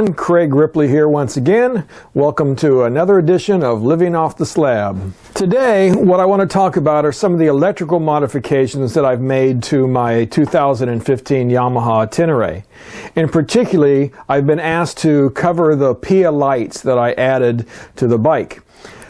everyone, Craig Ripley here once again. Welcome to another edition of Living Off the Slab. Today, what I want to talk about are some of the electrical modifications that I've made to my 2015 Yamaha Tenere. In particular, I've been asked to cover the PIAA lights that I added to the bike.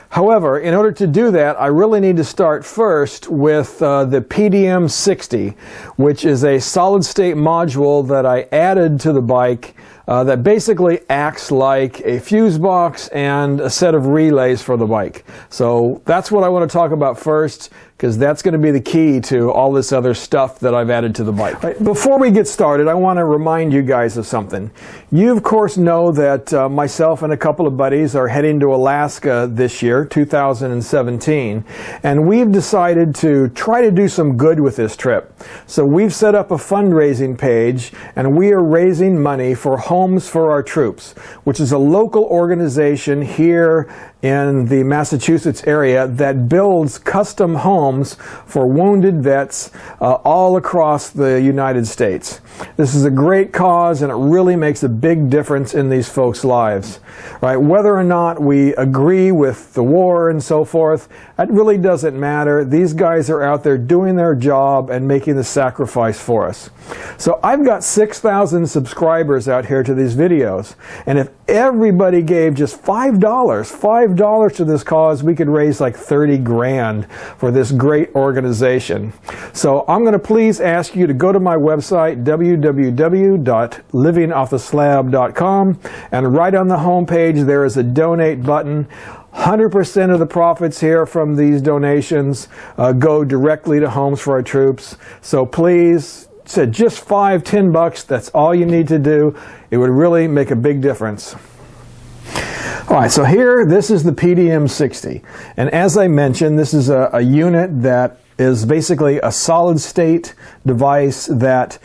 However, in order to do that, I really need to start first with the PDM60, which is a solid-state module that I added to the bike that basically acts like a fuse box and a set of relays for the bike. So that's what I want to talk about first, because that's going to be the key to all this other stuff that I've added to the bike. Right, before we get started, I want to remind you guys of something. You, of course, know that myself and a couple of buddies are heading to Alaska this year, 2017, and we've decided to try to do some good with this trip. So we've set up a fundraising page, and we are raising money for Homes for Our Troops, which is a local organization here in the Massachusetts area that builds custom homes for wounded vets all across the United States. This is a great cause, and it really makes a big difference in these folks' lives. Right? Whether or not we agree with the war and so forth, that really doesn't matter. These guys are out there doing their job and making the sacrifice for us. So I've got 6,000 subscribers out here to these videos, and if everybody gave just $5 to this cause, we could raise like 30 grand for this great organization. So I'm going to please ask you to go to my website, www.livingofftheslab.com, and right on the home page there is a donate button. 100% of the profits here from these donations go directly to Homes for Our Troops. So please, said just $5, $10, that's all you need to do. It would really make a big difference. All right, so here, this is the PDM60. And as I mentioned, this is a unit that is basically a solid-state device that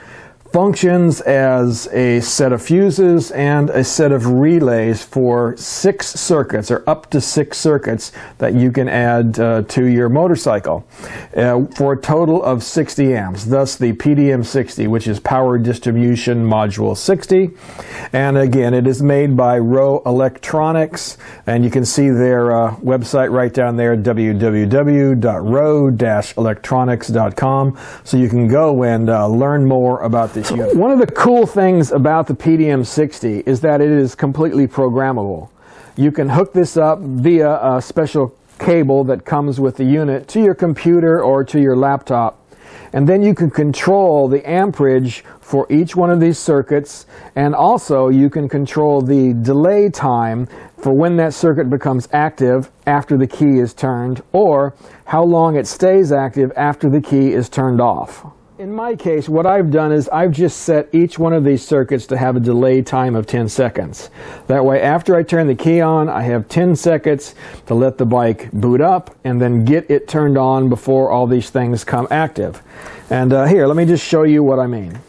functions as a set of fuses and a set of relays for 6 circuits, or up to 6 circuits that you can add to your motorcycle for a total of 60 amps, thus the PDM60, which is Power Distribution Module 60. And again, it is made by Rowe-Electronics, and you can see their website right down there, www.rowe-electronics.com, so you can go and learn more about this. One of the cool things about the PDM60 is that it is completely programmable. You can hook this up via a special cable that comes with the unit to your computer or to your laptop, and then you can control the amperage for each one of these circuits, and also you can control the delay time for when that circuit becomes active after the key is turned, or how long it stays active after the key is turned off. In my case, what I've done is I've just set each one of these circuits to have a delay time of 10 seconds. That way, after I turn the key on, I have 10 seconds to let the bike boot up and then get it turned on before all these things come active. And here, let me just show you what I mean.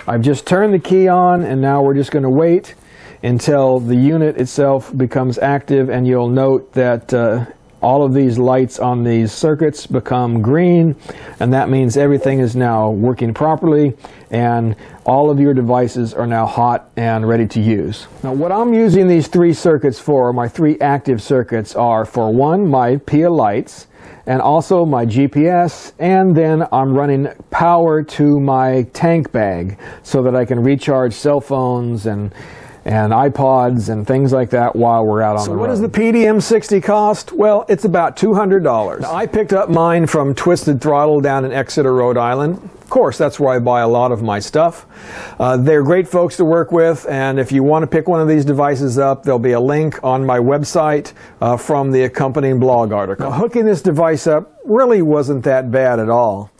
I've just turned the key on, and now we're just going to wait until the unit itself becomes active, and you'll note that all of these lights on these circuits become green, and that means everything is now working properly, and all of your devices are now hot and ready to use. Now, what I'm using these 3 circuits for, my 3 active circuits, are for one, my PIAA lights, and also my GPS, and then I'm running power to my tank bag so that I can recharge cell phones and iPods and things like that while we're out on the road. So what does the PDM60 cost? Well, it's about $200. Now, I picked up mine from Twisted Throttle down in Exeter, Rhode Island. Of course, that's where I buy a lot of my stuff. They're great folks to work with, and if you want to pick one of these devices up, there'll be a link on my website from the accompanying blog article. Now, hooking this device up really wasn't that bad at all.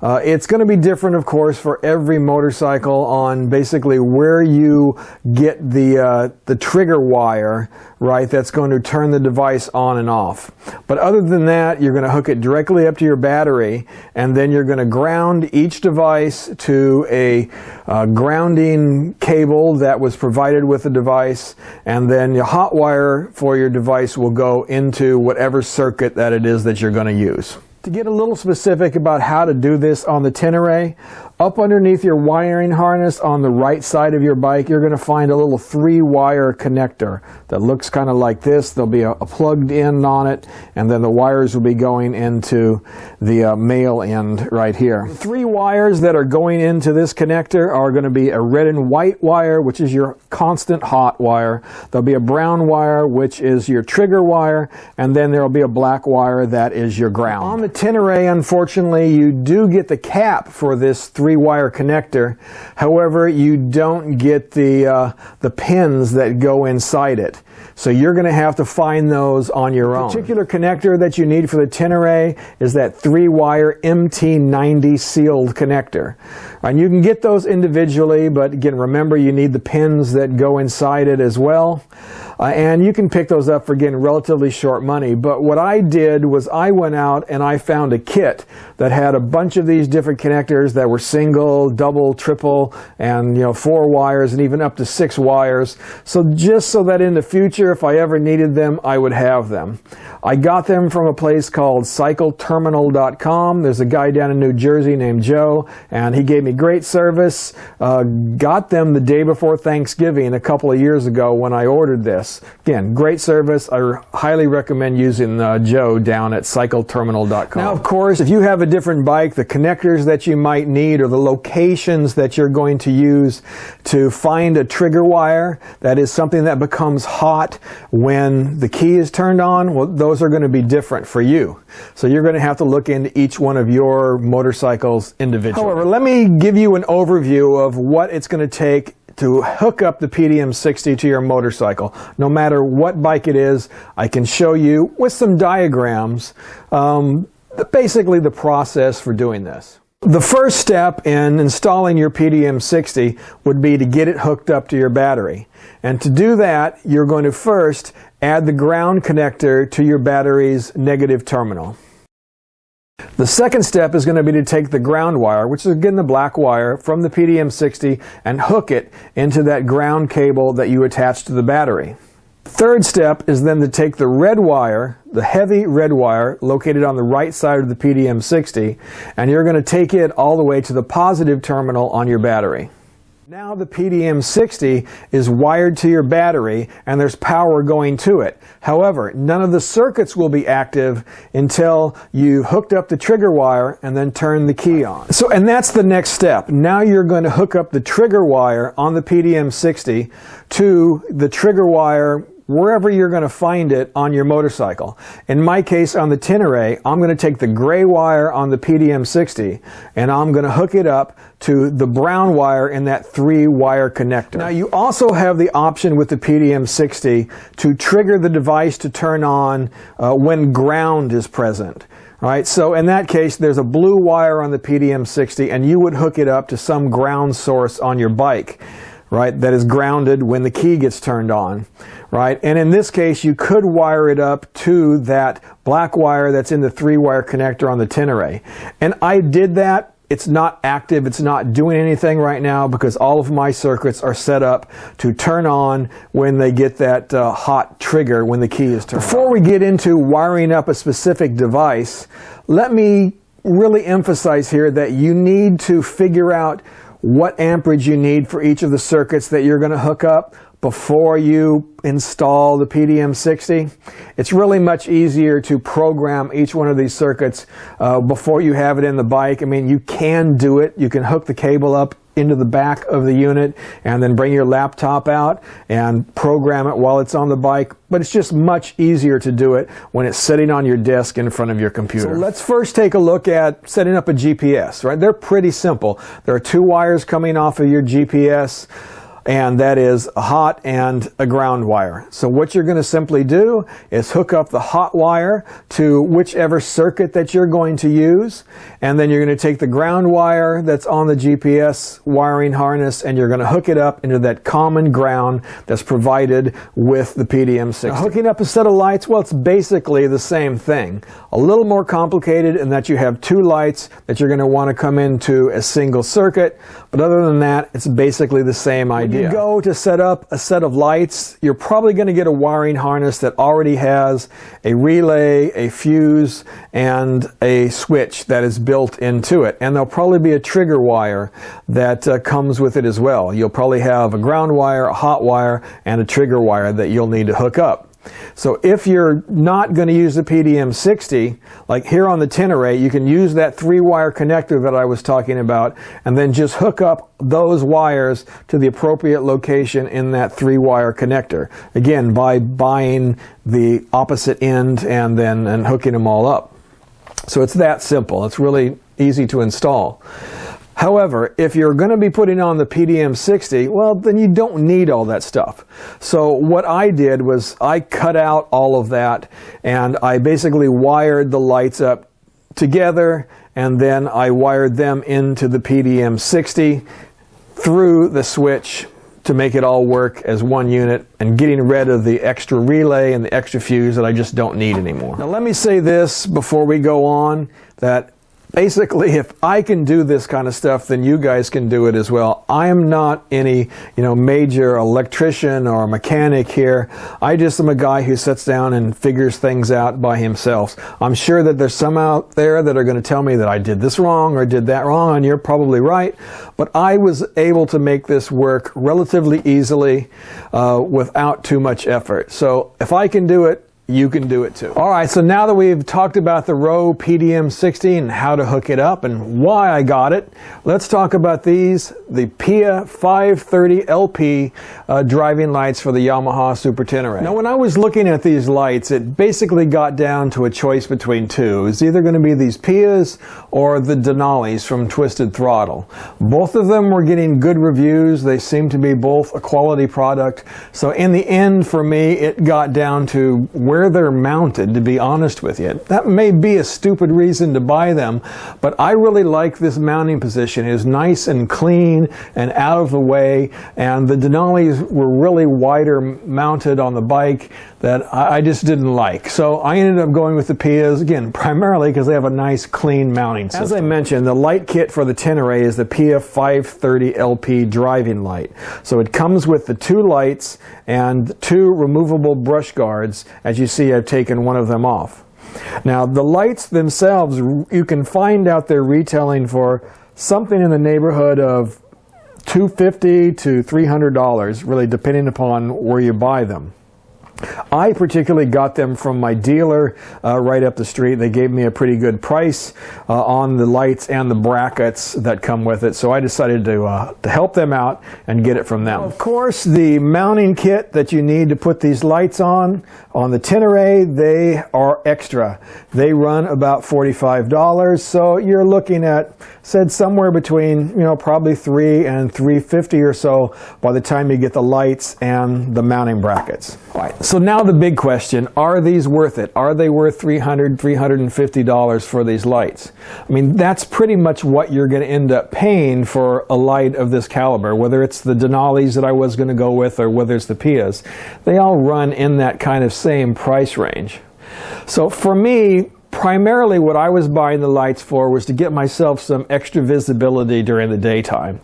It's going to be different, of course, for every motorcycle on basically where you get the trigger wire, right, that's going to turn the device on and off. But other than that, you're going to hook it directly up to your battery, and then you're going to ground each device to a grounding cable that was provided with the device, and then your hot wire for your device will go into whatever circuit that it is that you're going to use. To get a little specific about how to do this on the Tenere, Up underneath your wiring harness on the right side of your bike, you're going to find a little 3-wire connector that looks kind of like this. There'll be a plugged in on it, and then the wires will be going into the male end right here. The 3 wires that are going into this connector are going to be a red and white wire, which is your constant hot wire. There'll be a brown wire, which is your trigger wire, and then there'll be a black wire that is your ground. On the Tenere, unfortunately, you do get the cap for this 3-wire connector. However, you don't get the pins that go inside it. So you're going to have to find those on your own. The particular connector that you need for the Tenere is that 3-wire MT90 sealed connector. And you can get those individually, but again, remember you need the pins that go inside it as well. And you can pick those up for, again, relatively short money. But what I did was I went out and I found a kit that had a bunch of these different connectors that were single, double, triple, and 4 wires and even up to 6 wires. So just so that in the future, if I ever needed them, I would have them. I got them from a place called CycleTerminal.com. There's a guy down in New Jersey named Joe, and he gave me great service. Got them the day before Thanksgiving a couple of years ago when I ordered this. Again, great service. I highly recommend using Joe down at CycleTerminal.com. Now, of course, if you have a different bike, the connectors that you might need or the locations that you're going to use to find a trigger wire that is something that becomes hot when the key is turned on, well, those are going to be different for you. So you're going to have to look into each one of your motorcycles individually. However, let me give you an overview of what it's going to take to hook up the PDM60 to your motorcycle. No matter what bike it is, I can show you with some diagrams basically the process for doing this. The first step in installing your PDM60 would be to get it hooked up to your battery. And to do that, you're going to first add the ground connector to your battery's negative terminal. The second step is going to be to take the ground wire, which is again the black wire, from the PDM60 and hook it into that ground cable that you attach to the battery. Third step is then to take the red wire, the heavy red wire located on the right side of the PDM60, and you're going to take it all the way to the positive terminal on your battery. Now the PDM60 is wired to your battery and there's power going to it. However, none of the circuits will be active until you've hooked up the trigger wire and then turn the key on. And that's the next step. Now you're going to hook up the trigger wire on the PDM60 to the trigger wire wherever you're going to find it on your motorcycle. In my case, on the Tenere, I'm going to take the gray wire on the PDM60 and I'm going to hook it up to the brown wire in that 3-wire connector. Now you also have the option with the PDM60 to trigger the device to turn on when ground is present. All right, so in that case, there's a blue wire on the PDM60 and you would hook it up to some ground source on your bike, right, that is grounded when the key gets turned on, right? And in this case, you could wire it up to that black wire that's in the 3-wire connector on the Tenere. And I did that. It's not active. It's not doing anything right now because all of my circuits are set up to turn on when they get that hot trigger when the key is turned on. Before we get into wiring up a specific device, let me really emphasize here that you need to figure out what amperage you need for each of the circuits that you're going to hook up before you install the PDM60. It's really much easier to program each one of these circuits before you have it in the bike. I mean, you can do it. You can hook the cable up into the back of the unit and then bring your laptop out and program it while it's on the bike, but it's just much easier to do it when it's sitting on your desk in front of your computer. So let's first take a look at setting up a GPS, right? They're pretty simple. There are 2 wires coming off of your GPS, and that is a hot and a ground wire. So what you're going to simply do is hook up the hot wire to whichever circuit that you're going to use, and then you're going to take the ground wire that's on the GPS wiring harness and you're going to hook it up into that common ground that's provided with the PDM60. Now, hooking up a set of lights, well, it's basically the same thing. A little more complicated in that you have 2 lights that you're going to want to come into a single circuit, but other than that, it's basically the same idea. idea. When you go to set up a set of lights, you're probably going to get a wiring harness that already has a relay, a fuse, and a switch that is built into it. And there'll probably be a trigger wire that comes with it as well. You'll probably have a ground wire, a hot wire, and a trigger wire that you'll need to hook up. So if you're not going to use the PDM60, like here on the Tenere, you can use that 3-wire connector that I was talking about and then just hook up those wires to the appropriate location in that 3-wire connector. Again, by buying the opposite end and then hooking them all up. So it's that simple. It's really easy to install. However, if you're going to be putting on the PDM60, well, then you don't need all that stuff. So what I did was I cut out all of that and I basically wired the lights up together, and then I wired them into the PDM60 through the switch to make it all work as one unit, and getting rid of the extra relay and the extra fuse that I just don't need anymore. Now let me say this before we go on, that basically, if I can do this kind of stuff, then you guys can do it as well. I am not any, major electrician or mechanic here. I just am a guy who sits down and figures things out by himself. I'm sure that there's some out there that are going to tell me that I did this wrong or did that wrong, and you're probably right. But I was able to make this work relatively easily without too much effort. So if I can do it, you can do it too. All right, so now that we've talked about the Rowe PDM60 and how to hook it up and why I got it, let's talk about these, the PIAA LP530 LP driving lights for the Yamaha Super Tenere. Now, when I was looking at these lights, it basically got down to a choice between two. It's either going to be these PIAAs or the Denalis from Twisted Throttle. Both of them were getting good reviews. They seem to be both a quality product. So in the end, for me, it got down to where they're mounted, to be honest with you. That may be a stupid reason to buy them, but I really like this mounting position. It is nice and clean and out of the way, and the Denalis were really wider mounted on the bike that I just didn't like. So I ended up going with the PIAAs, again, primarily because they have a nice clean mounting system. As I mentioned, the light kit for the Tenere is the PIAA LP530 LP driving light. So it comes with the 2 lights and 2 removable brush guards. As you see, I've taken one of them off. Now, the lights themselves, you can find out there retailing for something in the neighborhood of $250 to $300, really depending upon where you buy them. I particularly got them from my dealer right up the street. They gave me a pretty good price on the lights and the brackets that come with it, so I decided to help them out and get it from them. Of course, the mounting kit that you need to put these lights on the Tenere, they are extra. They run about $45, so you're looking at, said somewhere between, probably $300 and $350 or so by the time you get the lights and the mounting brackets. All right. So now the big question, are these worth it? Are they worth $300, $350 for these lights? I mean, that's pretty much what you're going to end up paying for a light of this caliber, whether it's the Denalis that I was going to go with or whether it's the PIAAs. They all run in that kind of same price range. So for me, primarily what I was buying the lights for was to get myself some extra visibility during the daytime,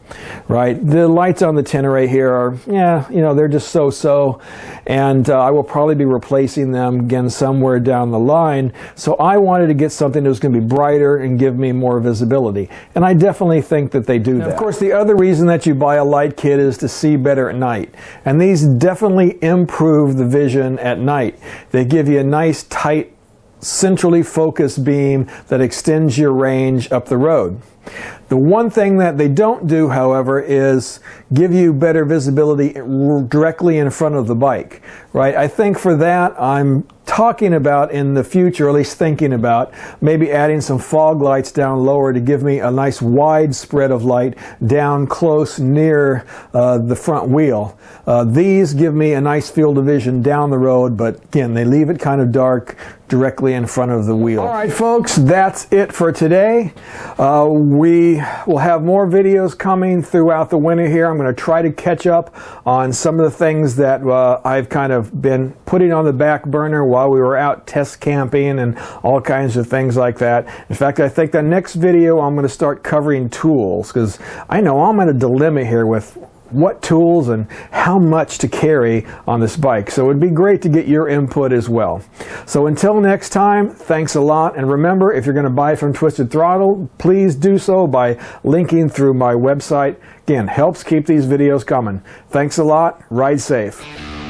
right? The lights on the Tenere here are, they're just so-so, and I will probably be replacing them again somewhere down the line. So I wanted to get something that was going to be brighter and give me more visibility, and I definitely think that they do that. Of course, the other reason that you buy a light kit is to see better at night, and these definitely improve the vision at night. They give you a nice tight centrally focused beam that extends your range up the road. The one thing that they don't do, however, is give you better visibility directly in front of the bike, right? I think for that, I'm talking about in the future, or at least thinking about, maybe adding some fog lights down lower to give me a nice wide spread of light down close near the front wheel. These give me a nice field of vision down the road, but again, they leave it kind of dark directly in front of the wheel. All right, folks, that's it for today. We will have more videos coming throughout the winter here. I'm going to try to catch up on some of the things that I've kind of been putting on the back burner while we were out test camping and all kinds of things like that. In fact, I think the next video I'm going to start covering tools, because I know I'm at a dilemma here with what tools and how much to carry on this bike. So it would be great to get your input as well. So until next time, thanks a lot. And remember, if you're going to buy from Twisted Throttle, please do so by linking through my website. Again, helps keep these videos coming. Thanks a lot. Ride safe.